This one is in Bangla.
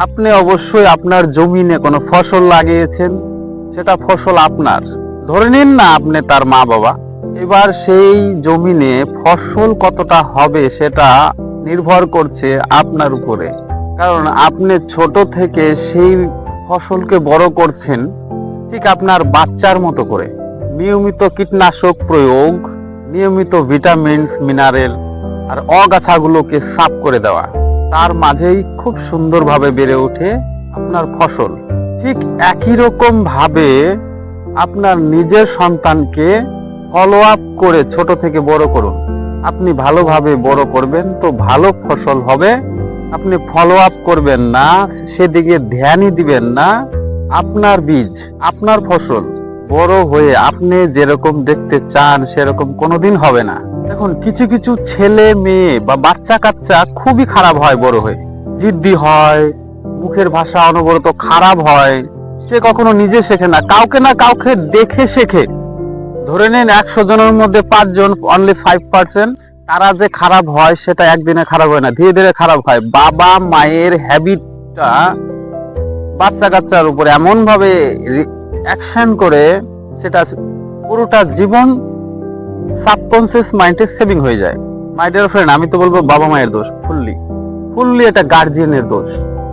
আপনি অবশ্যই আপনার জমিনে কোনো ফসল লাগিয়েছেন, সেটা ফসল আপনার। ধরে নিন না আপনি তার মা বাবা। এবার সেই জমিনে ফসল কতটা হবে সেটা নির্ভর করছে আপনার উপরে। কারণ আপনি ছোট থেকে সেই ফসলকে বড় করছেন ঠিক আপনার বাচ্চার মতো করে। নিয়মিত কীটনাশক প্রয়োগ, নিয়মিত ভিটামিনস, মিনারেলস আর অগাছাগুলোকে সাফ করে দেওয়া, তার মাঝেই খুব সুন্দরভাবে বেড়ে ওঠে আপনার ফসল। ঠিক একই রকম ভাবে আপনার নিজের সন্তানকে ফলো আপ করে ছোট থেকে বড় করুন। আপনি ভালোভাবে বড় করবেন তো ভালো ফসল হবে। আপনি ফলো আপ করবেন না, সেদিকে ধ্যানই দিবেন না, আপনার বীজ, আপনার ফসল বড় হয়ে আপনি যেরকম দেখতে চান সেরকম কোনোদিন হবে না। দেখুন, কিছু কিছু ছেলে মেয়ে বা বাচ্চা কাচ্চা খুবই খারাপ হয় বড় হয়ে, জিদ্দি হয়, মুখের ভাষা অনবরত খারাপ হয়। সে কখনো নিজে শেখে না, কাউকে না কাউকে দেখে শেখে। ধরে নিন 100 জনের মধ্যে 5 জন, অনলি 5%, তারা যে খারাপ হয় সেটা একদিনে খারাপ হয় না, ধীরে ধীরে খারাপ হয়। বাবা মায়ের হ্যাবিটটা বাচ্চা কাচ্চার উপরে এমন ভাবে অ্যাকশন করে, সেটা পুরোটা জীবন সাবকনসিয়াস মাইন্ডে সেভিং হয়ে যায়। মাই ডিয়ার ফ্রেন্ড, আমি তো বলবো বাবা মায়ের দোষ ফুললি, এটা গার্জিয়ানের দোষ।